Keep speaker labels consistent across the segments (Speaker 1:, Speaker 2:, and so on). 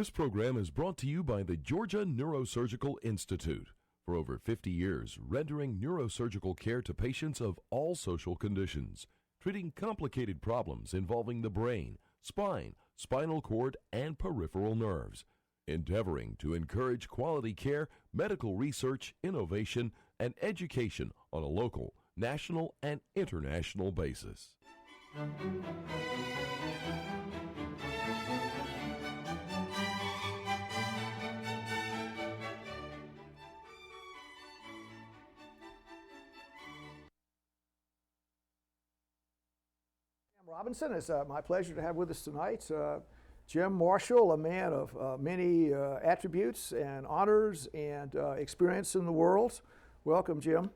Speaker 1: This program is brought to you by the Georgia Neurosurgical Institute. For over 50 years, rendering neurosurgical care to patients of all social conditions, treating complicated problems involving the brain, spine, spinal cord, and peripheral nerves, endeavoring to encourage quality care, medical research, innovation, and education on a local, national, and international basis.
Speaker 2: Robinson, it's my pleasure to have with us tonight Jim Marshall, a man of many attributes and honors and experience in the world. Welcome, Jim.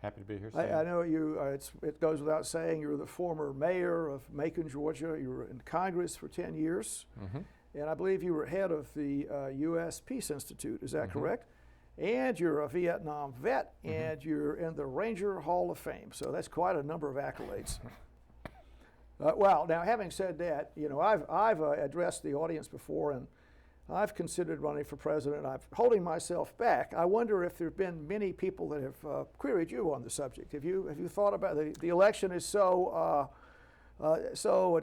Speaker 3: Happy to be here.
Speaker 2: I know you. It goes without saying you're the former mayor of Macon, Georgia. You were in Congress for 10 years, and I believe you were head of the U.S. Peace Institute. Is that correct? And you're a Vietnam vet, and you're in the Ranger Hall of Fame. So that's quite a number of accolades. Well, now having said that, you know, I've addressed the audience before, and I've considered running for president. I'm holding myself back. I wonder if there have been many people that have queried you on the subject. Have you thought about the election is so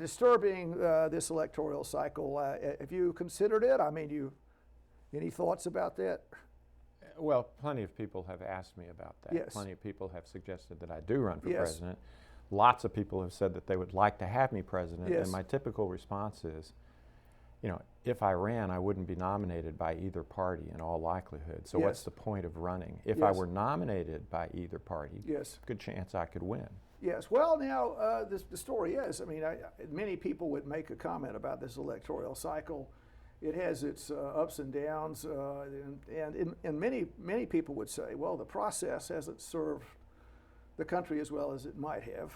Speaker 2: disturbing, this electoral cycle? Have you considered it? I mean, any thoughts about that?
Speaker 3: Well, plenty of people have asked me about that.
Speaker 2: Yes.
Speaker 3: Plenty of people have suggested that I do run for
Speaker 2: Yes.
Speaker 3: president. Lots of people have said that they would like to have me president,
Speaker 2: Yes.
Speaker 3: and my typical response is, you know, if I ran, I wouldn't be nominated by either party in all likelihood. So
Speaker 2: Yes.
Speaker 3: what's the point of running? If I
Speaker 2: Yes.
Speaker 3: were nominated by either party,
Speaker 2: Yes.
Speaker 3: good chance I could win.
Speaker 2: Yes. Well, now the story is, I mean, many people would make a comment about this electoral cycle. It has its ups and downs, and many people would say, well, the process hasn't served the country as well as it might have.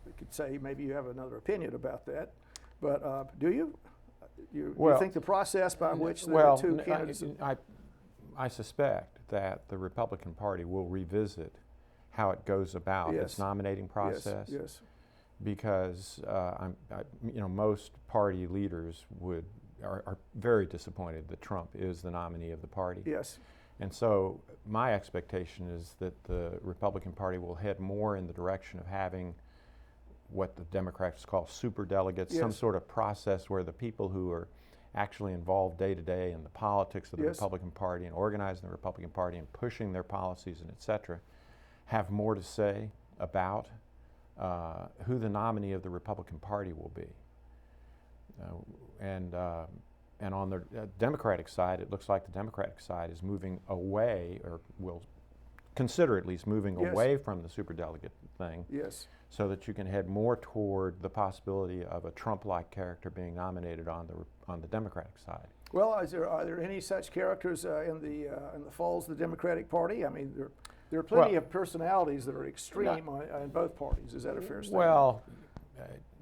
Speaker 2: We could say maybe you have another opinion about that, but do you? You think the process by which the two candidates...
Speaker 3: I suspect that the Republican Party will revisit how it goes about its nominating process.
Speaker 2: Yes.
Speaker 3: Because most party leaders are very disappointed that Trump is the nominee of the party.
Speaker 2: Yes.
Speaker 3: And so my expectation is that the Republican Party will head more in the direction of having what the Democrats call superdelegates, some sort of process where the people who are actually involved day to day in the politics of the Republican Party and organizing the Republican Party and pushing their policies and et cetera, have more to say about who the nominee of the Republican Party will be. And on the Democratic side, it looks like the Democratic side is moving away, or will consider at least moving away from the superdelegate thing, so that you can head more toward the possibility of a Trump-like character being nominated on the Democratic side.
Speaker 2: Well, are there any such characters in the falls of the Democratic Party? I mean, there are plenty of personalities that are extreme in both parties. Is that a fair statement?
Speaker 3: Well,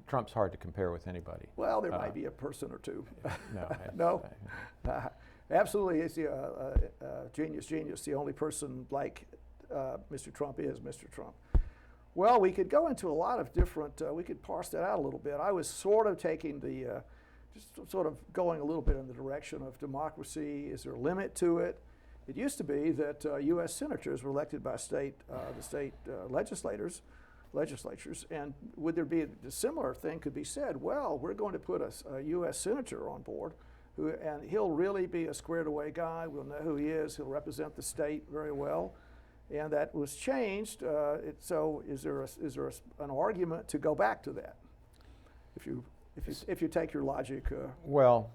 Speaker 3: Trump's hard to compare with anybody.
Speaker 2: Well, there might be a person or two.
Speaker 3: No.
Speaker 2: No? Absolutely, it's genius. The only person like Mr. Trump is Mr. Trump. Well, we could go into a lot of different, we could parse that out a little bit. I was sort of taking just sort of going a little bit in the direction of democracy. Is there a limit to it? It used to be that U.S. senators were elected by the state legislators, and would there be a similar thing could be said? Well, we're going to put a U.S. senator on board, and he'll really be a squared away guy. We'll know who he is. He'll represent the state very well, and that was changed. So, is there an argument to go back to that? If you take your logic.
Speaker 3: Well,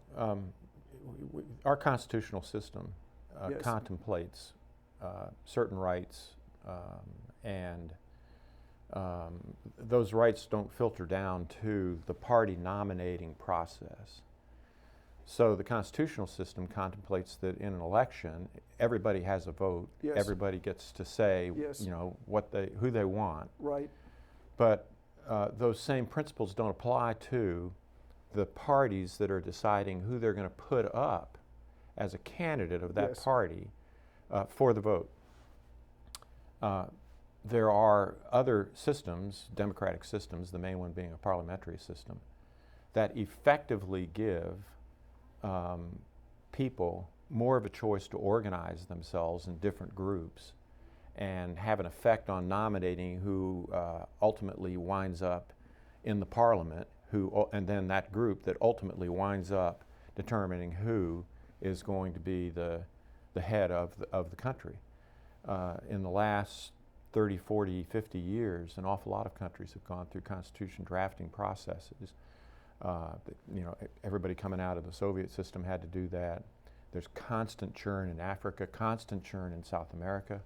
Speaker 3: our constitutional system contemplates certain rights, and those rights don't filter down to the party nominating process. So the constitutional system contemplates that in an election, everybody has a vote.
Speaker 2: Yes.
Speaker 3: Everybody gets to say, who they want.
Speaker 2: Right.
Speaker 3: But those same principles don't apply to the parties that are deciding who they're going to put up as a candidate of that party for the vote. There are other systems, democratic systems, the main one being a parliamentary system, that effectively give people more of a choice to organize themselves in different groups and have an effect on nominating who ultimately winds up in the parliament, and then that group that ultimately winds up determining who is going to be the head of the country. In the last 30, 40, 50 years, an awful lot of countries have gone through constitution drafting processes. Everybody coming out of the Soviet system had to do that. There's constant churn in Africa, constant churn in South America.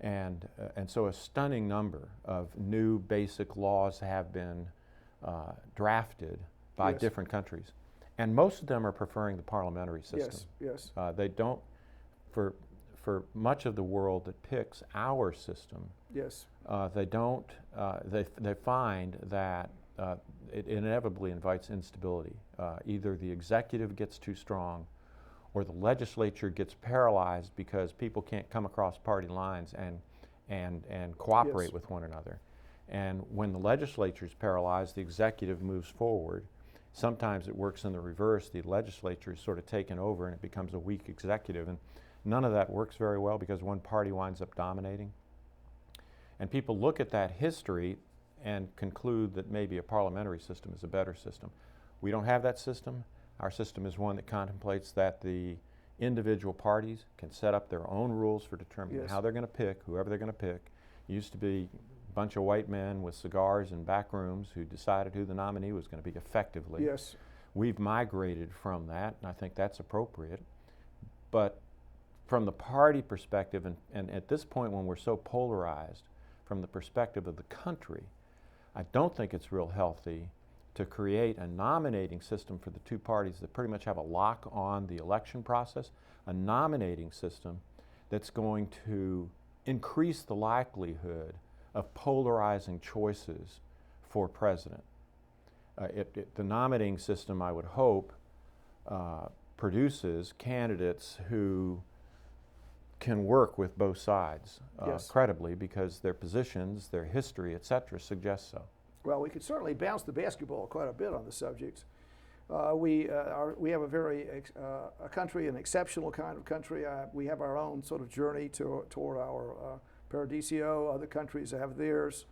Speaker 3: And so a stunning number of new basic laws have been drafted by
Speaker 2: Yes.
Speaker 3: different countries. And most of them are preferring the parliamentary system.
Speaker 2: Yes, yes.
Speaker 3: They don't, for much of the world that picks our system,
Speaker 2: Yes.
Speaker 3: they don't, they find that it inevitably invites instability. Either the executive gets too strong or the legislature gets paralyzed because people can't come across party lines and cooperate
Speaker 2: Yes.
Speaker 3: with one another. And when the legislature is paralyzed, the executive moves forward. Sometimes it works in the reverse. The legislature is sort of taken over and it becomes a weak executive. And none of that works very well because one party winds up dominating. And people look at that history and conclude that maybe a parliamentary system is a better system. We don't have that system. Our system is one that contemplates that the individual parties can set up their own rules for determining
Speaker 2: Yes.
Speaker 3: how they're going to pick, whoever they're going to pick. It used to be a bunch of white men with cigars in back rooms who decided who the nominee was going to be effectively.
Speaker 2: Yes.
Speaker 3: We've migrated from that, and I think that's appropriate. But from the party perspective, and at this point when we're so polarized, from the perspective of the country, I don't think it's real healthy to create a nominating system for the two parties that pretty much have a lock on the election process, a nominating system that's going to increase the likelihood of polarizing choices for president. The nominating system, I would hope, produces candidates who can work with both sides
Speaker 2: Yes.
Speaker 3: credibly because their positions, their history, et cetera, suggest so.
Speaker 2: Well, we could certainly bounce the basketball quite a bit on the subject. We have a country, an exceptional kind of country. We have our own sort of journey toward our Paradiso. Other countries have theirs.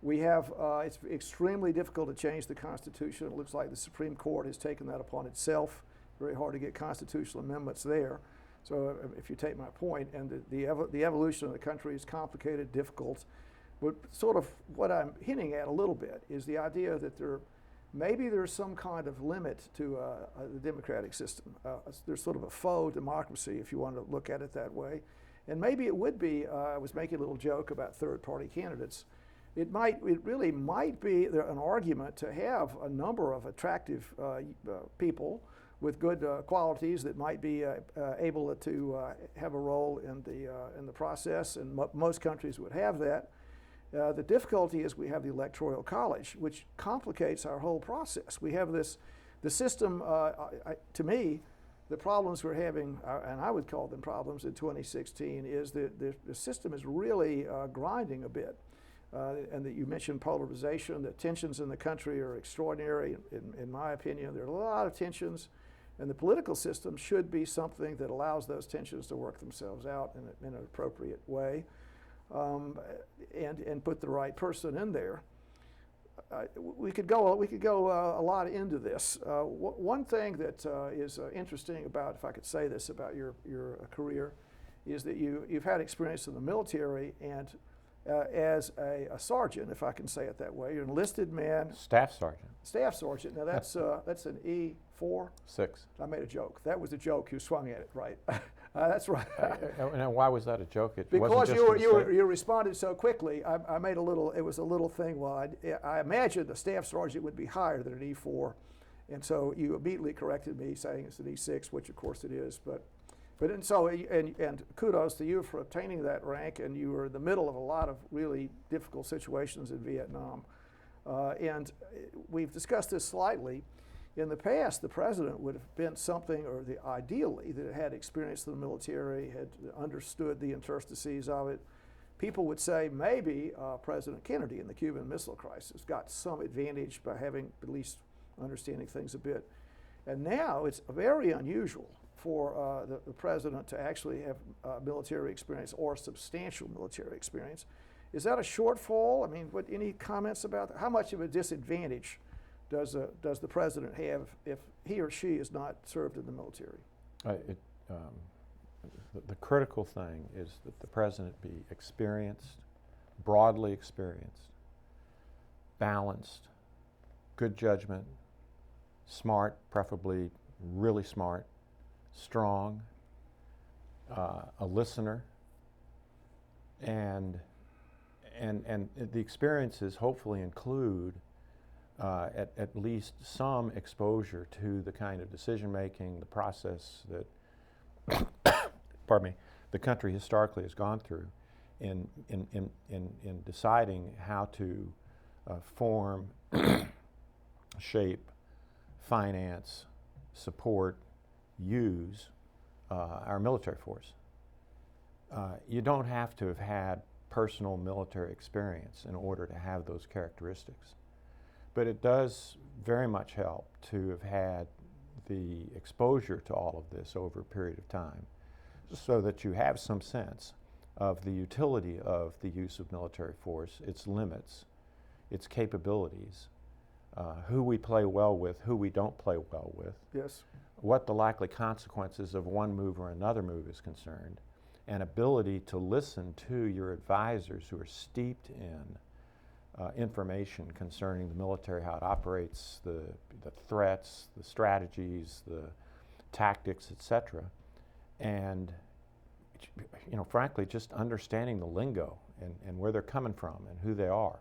Speaker 2: We have, it's extremely difficult to change the Constitution. It looks like the Supreme Court has taken that upon itself. Very hard to get constitutional amendments there. So if you take my point, and the evolution of the country is complicated, difficult. But sort of what I'm hinting at a little bit is the idea that maybe there's some kind of limit to the democratic system. There's sort of a faux democracy, if you want to look at it that way. And maybe it would be, I was making a little joke about third-party candidates. It really might be an argument to have a number of attractive people with good qualities that might be able to have a role in the process, and most countries would have that. The difficulty is we have the Electoral College, which complicates our whole process. We have the system, to me, the problems we're having, and I would call them problems in 2016, is that the system is really grinding a bit. And that you mentioned polarization, the tensions in the country are extraordinary, in my opinion. There are a lot of tensions, and the political system should be something that allows those tensions to work themselves out in an appropriate way. And put the right person in there. We could go a lot into this. One thing that is interesting about, if I could say this about your career, is that you've had experience in the military, and as a sergeant, if I can say it that way, you're an enlisted man.
Speaker 3: Staff sergeant.
Speaker 2: Staff sergeant. Now that's an E4.
Speaker 3: 6.
Speaker 2: I made a joke. That was a joke. You swung at it, right? That's right.
Speaker 3: And why was that a joke? It
Speaker 2: Because
Speaker 3: wasn't just
Speaker 2: you responded so quickly. I made it was a little thing. Well, I imagined a staff sergeant would be higher than an E4, and so you immediately corrected me, saying it's an E6, which of course it is. And kudos to you for obtaining that rank, and you were in the middle of a lot of really difficult situations in Vietnam. And we've discussed this slightly. In the past, the president would have been something, or ideally, that had experience in the military, had understood the interstices of it. People would say maybe President Kennedy in the Cuban Missile Crisis got some advantage by having at least understanding things a bit. And now it's very unusual for the president to actually have military experience or substantial military experience. Is that a shortfall? I mean, any comments about that? How much of a disadvantage does the president have if he or she is not served in the military?
Speaker 3: The critical thing is that the president be experienced, broadly experienced, balanced, good judgment, smart, preferably really smart, strong, a listener, and the experiences hopefully include at least some exposure to the kind of decision making, the process that pardon me, the country historically has gone through in deciding how to form, shape, finance, support, use our military force. You don't have to have had personal military experience in order to have those characteristics. But it does very much help to have had the exposure to all of this over a period of time so that you have some sense of the utility of the use of military force, its limits, its capabilities, who we play well with, who we don't play well with,
Speaker 2: yes,
Speaker 3: what the likely consequences of one move or another move is concerned, and ability to listen to your advisors who are steeped in information concerning the military, how it operates, the threats, the strategies, the tactics, etc. And frankly, just understanding the lingo and where they're coming from and who they are.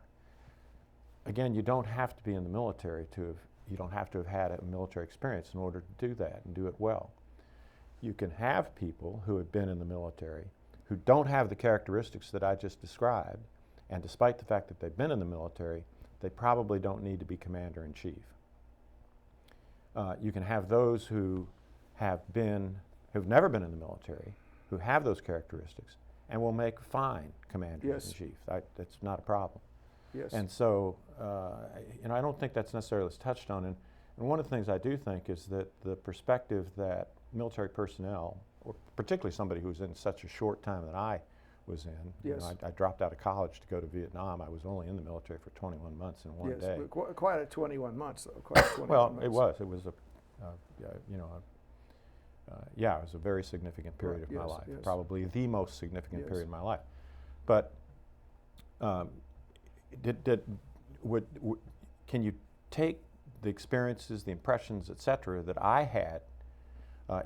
Speaker 3: Again, you don't have to be in the military you don't have to have had a military experience in order to do that and do it well. You can have people who have been in the military who don't have the characteristics that I just described, and despite the fact that they've been in the military, they probably don't need to be commander-in-chief. You can have those who've never been in the military, who have those characteristics, and will make fine commanders-in-chief.
Speaker 2: Yes.
Speaker 3: That's not a problem.
Speaker 2: Yes.
Speaker 3: And so, I don't think that's necessarily touched on. And one of the things I do think is that the perspective that military personnel, or particularly somebody who's in such a short time that I was in,
Speaker 2: yes.
Speaker 3: I dropped out of college to go to Vietnam. I was only in the military for 21 months in one
Speaker 2: yes,
Speaker 3: day.
Speaker 2: but quite a 21 months, though. Quite a 21
Speaker 3: Well,
Speaker 2: months.
Speaker 3: it was it was a very significant period of my
Speaker 2: Yes,
Speaker 3: life,
Speaker 2: yes.
Speaker 3: probably the most significant
Speaker 2: Yes.
Speaker 3: period of my life. But can you take the experiences, the impressions, etc., that I had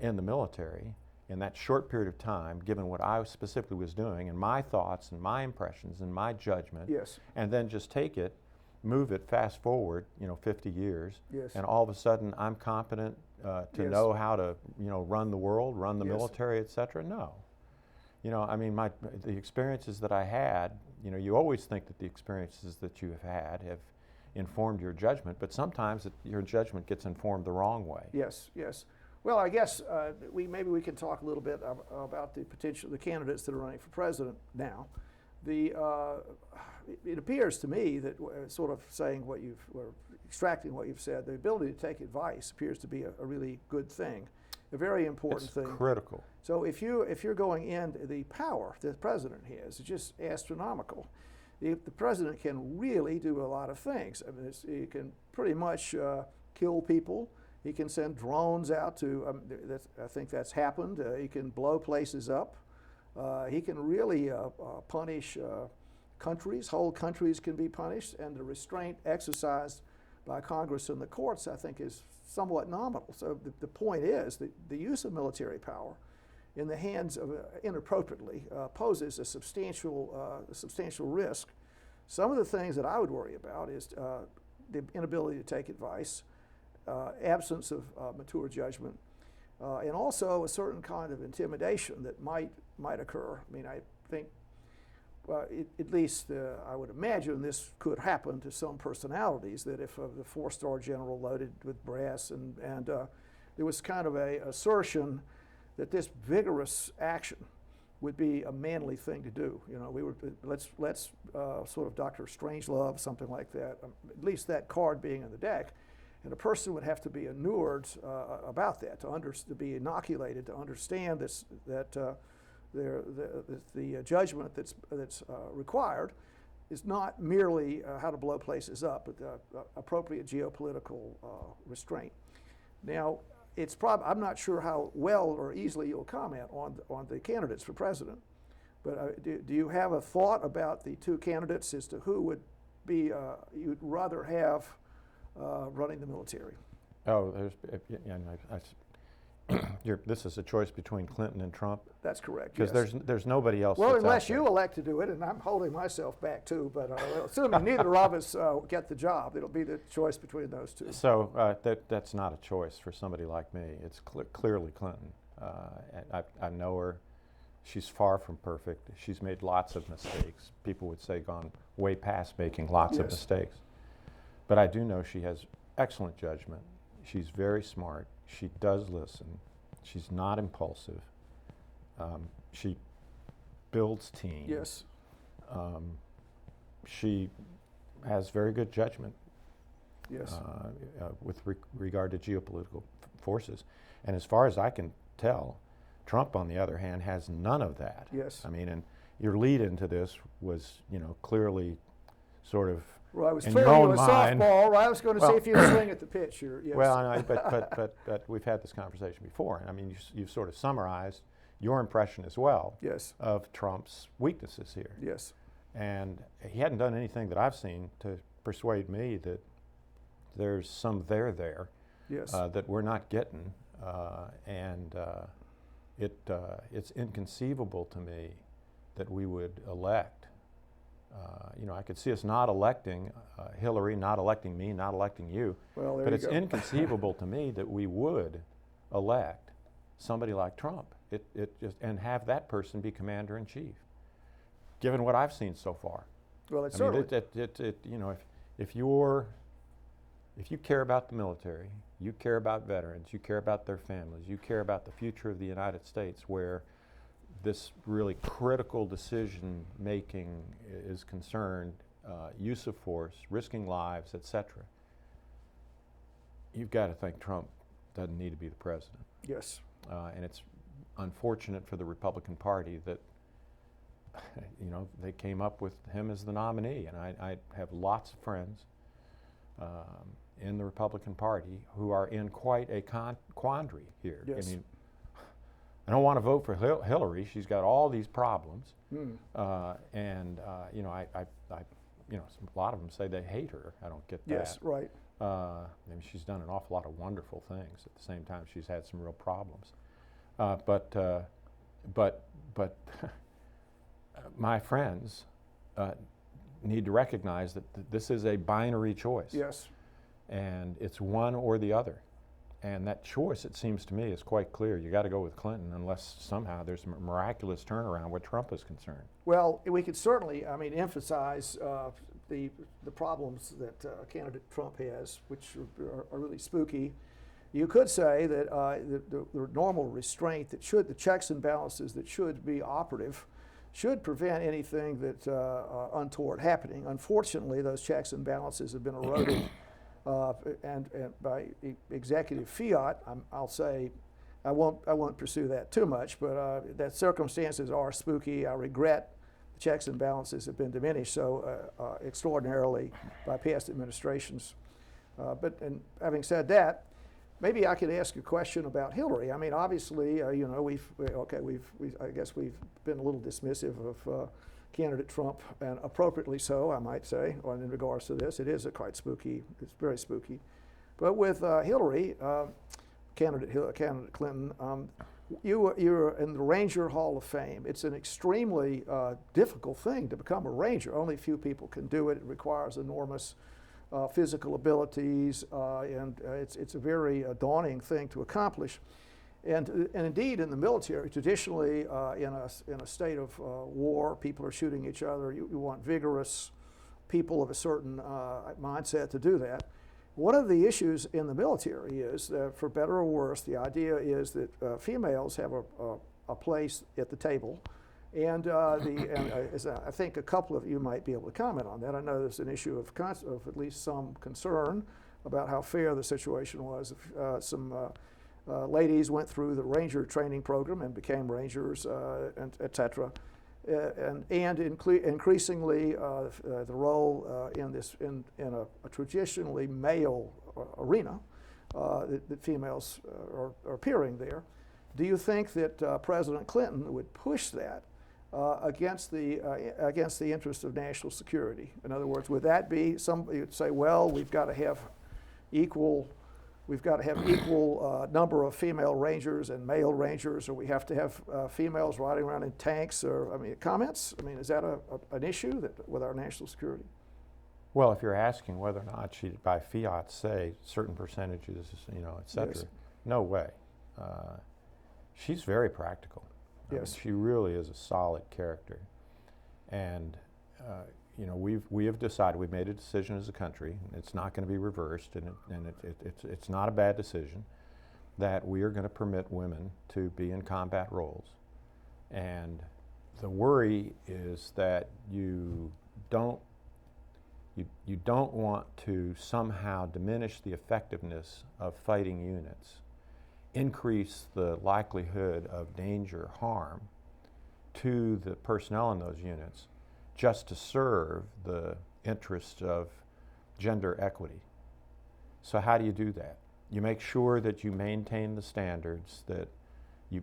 Speaker 3: in the military in that short period of time, given what I specifically was doing, and my thoughts and my impressions and my judgment,
Speaker 2: Yes.
Speaker 3: and then just take it, move it, fast forward, 50 years,
Speaker 2: Yes.
Speaker 3: and all of a sudden I'm competent to
Speaker 2: Yes.
Speaker 3: know how to, run the world, run the
Speaker 2: Yes.
Speaker 3: military, etc. No. The experiences that I had, you always think that the experiences that you have informed your judgment, but sometimes your judgment gets informed the wrong way.
Speaker 2: Yes, yes. Well, I guess maybe we can talk a little bit about the candidates that are running for president now. It appears to me that sort of saying extracting what you've said, the ability to take advice appears to be a really good thing, a very important thing.
Speaker 3: It's critical.
Speaker 2: So if you're going in, the power that the president has is just astronomical. The president can really do a lot of things. I mean, he can pretty much kill people. He can send drones out to, I think that's happened. He can blow places up. He can really punish countries. Whole countries can be punished, and the restraint exercised by Congress and the courts, I think, is somewhat nominal. So the point is that the use of military power in the hands of inappropriately poses a substantial risk. Some of the things that I would worry about is the inability to take advice, absence of mature judgment, and also a certain kind of intimidation that might occur. I mean, I think, at least I would imagine this could happen to some personalities, that if the four-star general loaded with brass and there was kind of a assertion that this vigorous action would be a manly thing to do. Let's sort of Dr. Strangelove, something like that, at least that card being in the deck. And a person would have to be inured about that, to be inoculated, to understand that the judgment that's required is not merely how to blow places up, but appropriate geopolitical restraint. Now, I'm not sure how well or easily you'll comment on the candidates for president, but do you have a thought about the two candidates as to who would be you'd rather have running the military?
Speaker 3: Oh, this is a choice between Clinton and Trump?
Speaker 2: That's correct.
Speaker 3: Because there's nobody else.
Speaker 2: Well,
Speaker 3: that's
Speaker 2: unless
Speaker 3: out
Speaker 2: you
Speaker 3: there.
Speaker 2: elect to do it, and I'm holding myself back too, but assuming neither of us get the job, it'll be the choice between those two.
Speaker 3: So that's not a choice for somebody like me. It's clearly Clinton. I know her. She's far from perfect. She's made lots of mistakes. People would say gone way past making lots of mistakes. But I do know she has excellent judgment. She's very smart. She does listen. She's not impulsive. She builds teams.
Speaker 2: Yes.
Speaker 3: She has very good judgment.
Speaker 2: Yes.
Speaker 3: With regard to geopolitical forces. And as far as I can tell, Trump, on the other hand, has none of that.
Speaker 2: Yes.
Speaker 3: I mean, and your lead into this was, clearly sort of
Speaker 2: Well, I was
Speaker 3: in
Speaker 2: throwing
Speaker 3: your
Speaker 2: you
Speaker 3: own
Speaker 2: a
Speaker 3: mind.
Speaker 2: softball. I was going to
Speaker 3: Well,
Speaker 2: see if you would swing at the pitch. Yes.
Speaker 3: Well, I know, but we've had this conversation before. I mean, you've sort of summarized your impression as well
Speaker 2: Yes.
Speaker 3: of Trump's weaknesses here.
Speaker 2: Yes.
Speaker 3: And he hadn't done anything that I've seen to persuade me that there's some there
Speaker 2: Yes.
Speaker 3: that we're not getting. It's inconceivable to me that we would elect. I could see us not electing Hillary, not electing me, not electing you.
Speaker 2: Well, there
Speaker 3: but
Speaker 2: you
Speaker 3: it's
Speaker 2: go.
Speaker 3: inconceivable to me that we would elect somebody like Trump. And have that person be commander in chief, given what I've seen so far.
Speaker 2: Well, it's
Speaker 3: I
Speaker 2: certainly.
Speaker 3: mean, if you care about the military, you care about veterans, you care about their families, you care about the future of the United States, where this really critical decision making is concerned, use of force, risking lives, etc. You've got to think Trump doesn't need to be the president.
Speaker 2: Yes.
Speaker 3: And it's unfortunate for the Republican Party that they came up with him as the nominee. And I have lots of friends in the Republican Party who are in quite a quandary here.
Speaker 2: Yes.
Speaker 3: I mean, I don't want to vote for Hillary. She's got all these problems, a lot of them say they hate her. I don't get that.
Speaker 2: Yes. Right.
Speaker 3: I mean, she's done an awful lot of wonderful things. At the same time, she's had some real problems. But my friends need to recognize that this is a binary choice.
Speaker 2: Yes.
Speaker 3: And it's one or the other. And that choice, it seems to me, is quite clear. You got to go with Clinton unless somehow there's a miraculous turnaround where Trump is concerned.
Speaker 2: Well, we could certainly, emphasize the problems that candidate Trump has, which are really spooky. You could say that the normal restraint the checks and balances that should be operative should prevent anything that untoward happening. Unfortunately, those checks and balances have been eroded. And by executive fiat, I'll say, I won't pursue that too much, but that circumstances are spooky. I regret the checks and balances have been diminished so extraordinarily by past administrations. But having said that, maybe I could ask a question about Hillary. I mean, obviously, I guess we've been a little dismissive of candidate Trump, and appropriately so, I might say, in regards to this. It is quite spooky. It's very spooky. But with Hillary, candidate Clinton, you're in the Ranger Hall of Fame. It's an extremely difficult thing to become a Ranger. Only a few people can do it. It requires enormous physical abilities, and it's a very daunting thing to accomplish. And indeed, in the military, traditionally, in a state of war, people are shooting each other. You want vigorous people of a certain mindset to do that. One of the issues in the military is that, for better or worse, the idea is that females have a place at the table. And I think a couple of you might be able to comment on that. I know there's an issue of at least some concern about how fair the situation was. Some ladies went through the Ranger training program and became Rangers, and et cetera. Increasingly, the role in a traditionally male arena, that females are appearing there. Do you think that President Clinton would push that against the interest of national security? In other words, would that be you'd say, well, we've got to have equal number of female Rangers and male Rangers, or we have to have females riding around in tanks, or, I mean, comments? I mean, is that an issue with our national security?
Speaker 3: Well, if you're asking whether or not she'd by fiat say certain percentages, et cetera,
Speaker 2: Yes.
Speaker 3: No way. She's very practical.
Speaker 2: Yes.
Speaker 3: She really is a solid character. And, we have decided, we've made a decision as a country, it's not going to be reversed, and it's not a bad decision, that we are going to permit women to be in combat roles. And the worry is that you don't want to somehow diminish the effectiveness of fighting units, increase the likelihood of danger, harm to the personnel in those units, just to serve the interests of gender equity. So how do you do that? You make sure that you maintain the standards, that you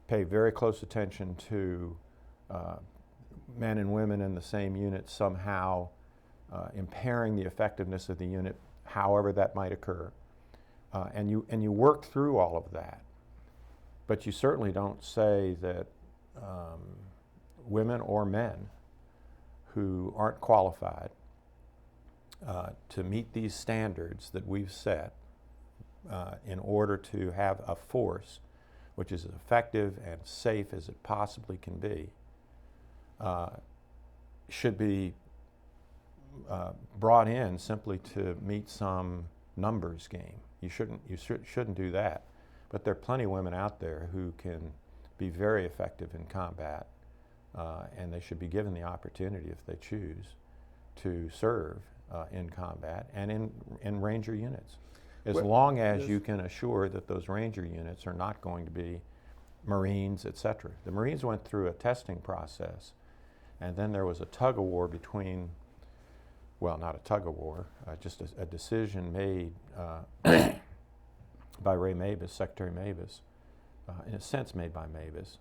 Speaker 3: pay very close attention to men and women in the same unit somehow impairing the effectiveness of the unit, however that might occur. And you work through all of that. But you certainly don't say that women or men who aren't qualified to meet these standards that we've set in order to have a force which is as effective and safe as it possibly can be, should be brought in simply to meet some numbers game. You shouldn't do that. But there are plenty of women out there who can be very effective in combat, and they should be given the opportunity, if they choose, to serve in combat and in Ranger units, as long as you can assure that those Ranger units are not going to be Marines, et cetera. The Marines went through a testing process, and then there was a tug-of-war between, well, not a tug-of-war, just a decision made by Ray Mabus, Secretary Mabus, in a sense made by Mabus,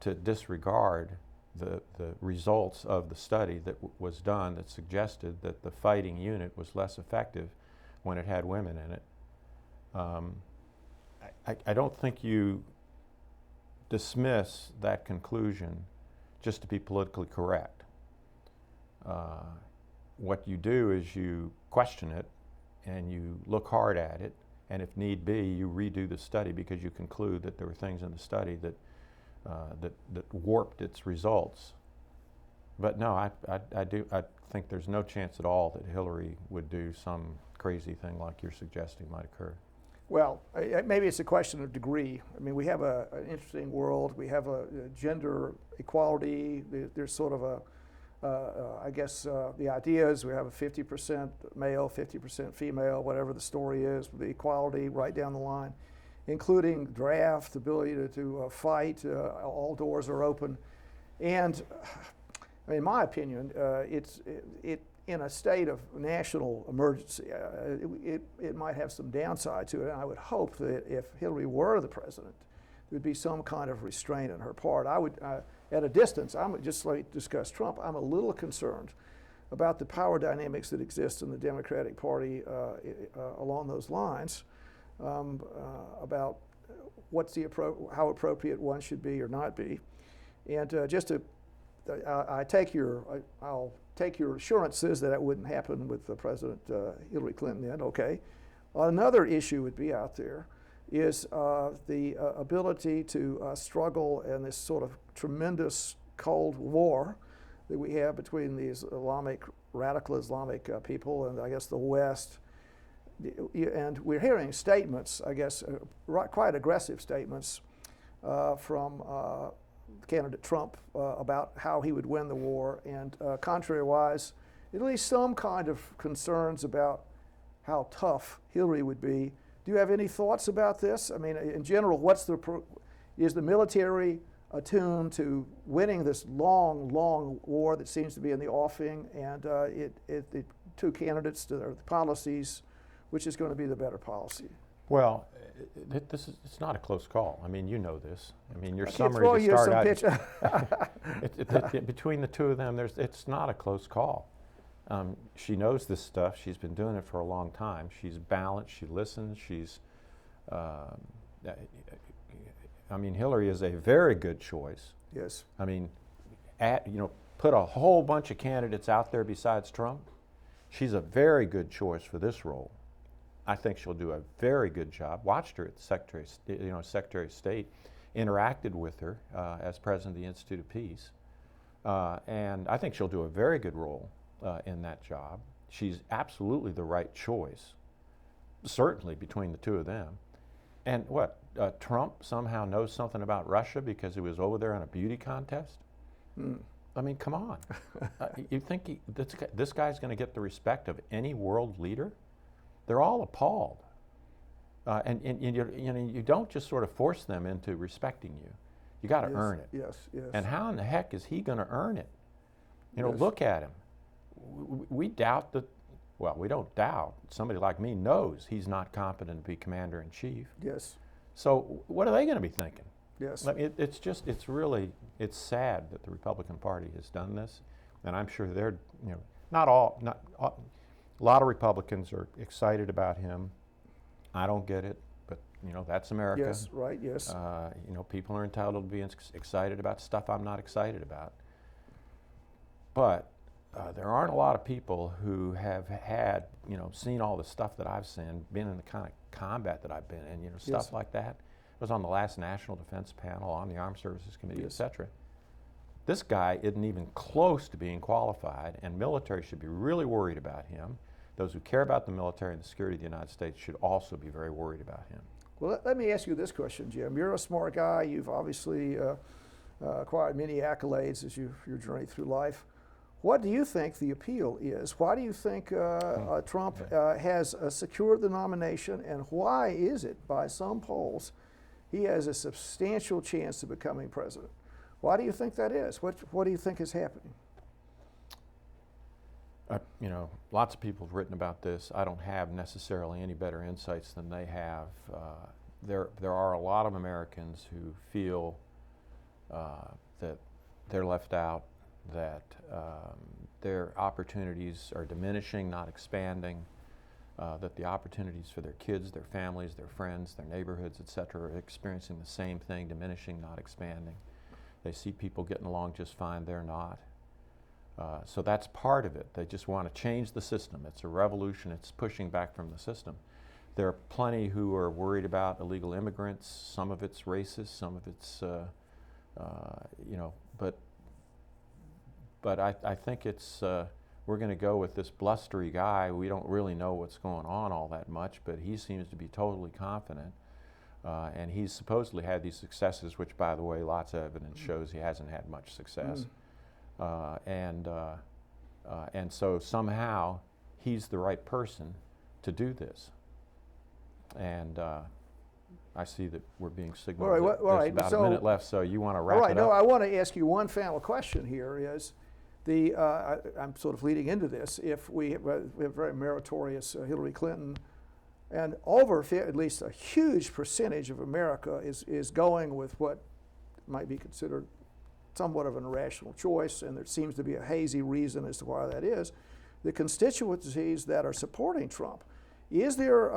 Speaker 3: to disregard the results of the study that was done that suggested that the fighting unit was less effective when it had women in it. I don't think you dismiss that conclusion just to be politically correct. What you do is you question it and you look hard at it, and if need be, you redo the study because you conclude that there were things in the study that warped its results. But no, I think there's no chance at all that Hillary would do some crazy thing like you're suggesting might occur.
Speaker 2: Well, maybe it's a question of degree. I mean, we have an interesting world. We have a gender equality. There's sort of I guess the idea is we have a 50% male, 50% female, whatever the story is, the equality right down the line, including draft, ability to fight. All doors are open. And in my opinion, it in a state of national emergency, it might have some downside to it. And I would hope that if Hillary were the president, there would be some kind of restraint on her part. I would, at a distance, just like discuss Trump, I'm a little concerned about the power dynamics that exist in the Democratic Party along those lines, about what's how appropriate one should be or not be. And I'll take your assurances that it wouldn't happen with President Hillary Clinton then, okay. Another issue would be out there is the ability to struggle in this sort of tremendous Cold War that we have between these radical Islamic people and I guess the West. And we're hearing statements, I guess, quite aggressive statements from candidate Trump about how he would win the war, and contrary-wise, at least some kind of concerns about how tough Hillary would be. Do you have any thoughts about this? I mean, in general, is the military attuned to winning this long, long war that seems to be in the offing, and the two candidates to their policies, which is going to be the better policy?
Speaker 3: Well, it's not a close call. I mean, you know this. I mean, your
Speaker 2: I
Speaker 3: summary to start
Speaker 2: out.
Speaker 3: between the two of them, it's not a close call. She knows this stuff. She's been doing it for a long time. She's balanced. She listens. I mean, Hillary is a very good choice.
Speaker 2: Yes.
Speaker 3: I mean, put a whole bunch of candidates out there besides Trump. She's a very good choice for this role. I think she'll do a very good job. Watched her at Secretary of State, interacted with her as president of the Institute of Peace, and I think she'll do a very good role in that job. She's absolutely the right choice, certainly between the two of them. And what, Trump somehow knows something about Russia because he was over there on a beauty contest? I mean, come on. You think this guy's going to get the respect of any world leader? They're all appalled. And you don't just sort of force them into respecting you. You got to earn it.
Speaker 2: Yes, yes.
Speaker 3: And how in the heck is he going to earn it?
Speaker 2: Yes.
Speaker 3: Look at him. We doubt that. Well, we don't doubt. Somebody like me knows he's not competent to be commander-in-chief.
Speaker 2: Yes. So
Speaker 3: what are they going to be thinking?
Speaker 2: Yes.
Speaker 3: I mean, it's sad that the Republican Party has done this, and I'm sure they're, a lot of Republicans are excited about him. I don't get it, but that's America.
Speaker 2: Yes, right, yes.
Speaker 3: People are entitled to be excited about stuff I'm not excited about. But there aren't a lot of people who have had, seen all the stuff that I've seen, been in the kind of combat that I've been in, stuff like that. I was on the last National Defense Panel, on the Armed Services Committee, etc. This guy isn't even close to being qualified, and military should be really worried about him. Those who care about the military and the security of the United States should also be very worried about him.
Speaker 2: Well, let me ask you this question, Jim. You're a smart guy. You've obviously acquired many accolades as your journey through life. What do you think the appeal is? Why do you think Trump has secured the nomination, and why is it, by some polls, he has a substantial chance of becoming president? Why do you think that is? What do you think is happening?
Speaker 3: Lots of people have written about this. I don't have necessarily any better insights than they have. There are a lot of Americans who feel that they're left out, that their opportunities are diminishing, not expanding, that the opportunities for their kids, their families, their friends, their neighborhoods, etc., are experiencing the same thing, diminishing, not expanding. They see people getting along just fine, they're not. So that's part of it. They just want to change the system. It's a revolution. It's pushing back from the system. There are plenty who are worried about illegal immigrants. Some of it's racist, some of it's, but I think it's, we're going to go with this blustery guy. We don't really know what's going on all that much, but he seems to be totally confident. And he's supposedly had these successes, which, by the way, lots of evidence shows he hasn't had much success. And so somehow he's the right person to do this. And I see that we're being signaled.
Speaker 2: All right,
Speaker 3: There's about a minute left, so you want to wrap it up?
Speaker 2: All right, no, I want to ask you one final question here is, I'm sort of leading into this, if we have a very meritorious Hillary Clinton, and at least a huge percentage of America is going with what might be considered somewhat of an irrational choice, and there seems to be a hazy reason as to why that is, the constituencies that are supporting Trump. Is there,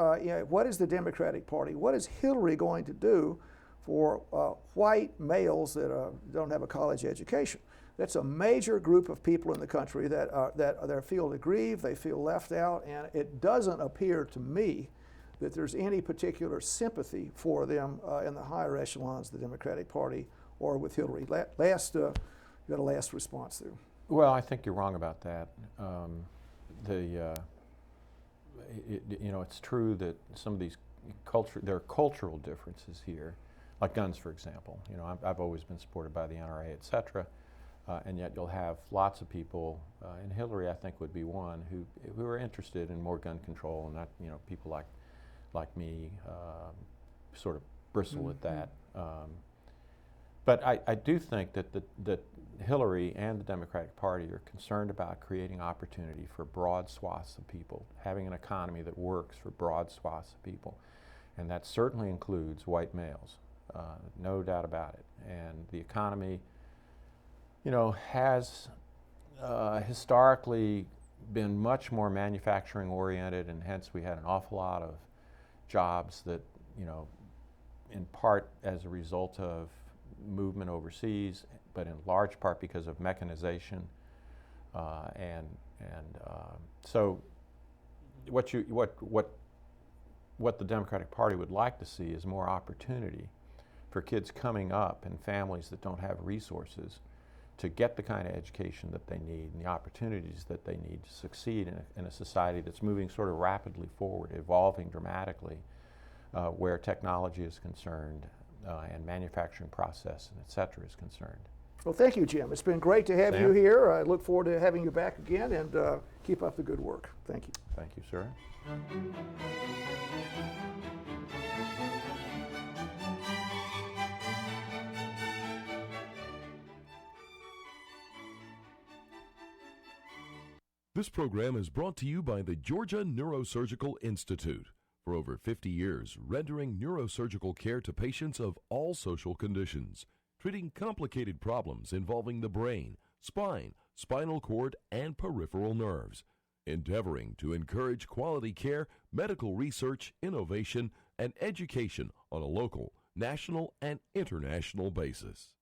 Speaker 2: what is the Democratic Party, what is Hillary going to do for white males that don't have a college education? That's a major group of people in the country that feel aggrieved, they feel left out, and it doesn't appear to me that there's any particular sympathy for them in the higher echelons of the Democratic Party or with Hillary. You got a last response there.
Speaker 3: Well, I think you're wrong about that. It's true that some of these there are cultural differences here, like guns, for example. I've always been supported by the NRA, etc. and yet you'll have lots of people, and Hillary I think would be one, who are interested in more gun control, and not, you know, people like me sort of bristle at that. But I do think that Hillary and the Democratic Party are concerned about creating opportunity for broad swaths of people, having an economy that works for broad swaths of people. And that certainly includes white males, no doubt about it. And the economy, you know, has historically been much more manufacturing oriented, and hence we had an awful lot of jobs that, you know, in part as a result of movement overseas, but in large part because of mechanization, so what the Democratic Party would like to see is more opportunity for kids coming up in families that don't have resources to get the kind of education that they need and the opportunities that they need to succeed in a society that's moving sort of rapidly forward, evolving dramatically, where technology is concerned, and manufacturing process and et cetera is concerned.
Speaker 2: Well, thank you, Jim. It's been great to have
Speaker 3: Sam?
Speaker 2: you here. I look forward to having you back again, and keep up the good work. Thank you.
Speaker 3: Thank you, sir.
Speaker 1: This program is brought to you by the Georgia Neurosurgical Institute. For over 50 years, rendering neurosurgical care to patients of all social conditions, treating complicated problems involving the brain, spine, spinal cord, and peripheral nerves, endeavoring to encourage quality care, medical research, innovation, and education on a local, national, and international basis.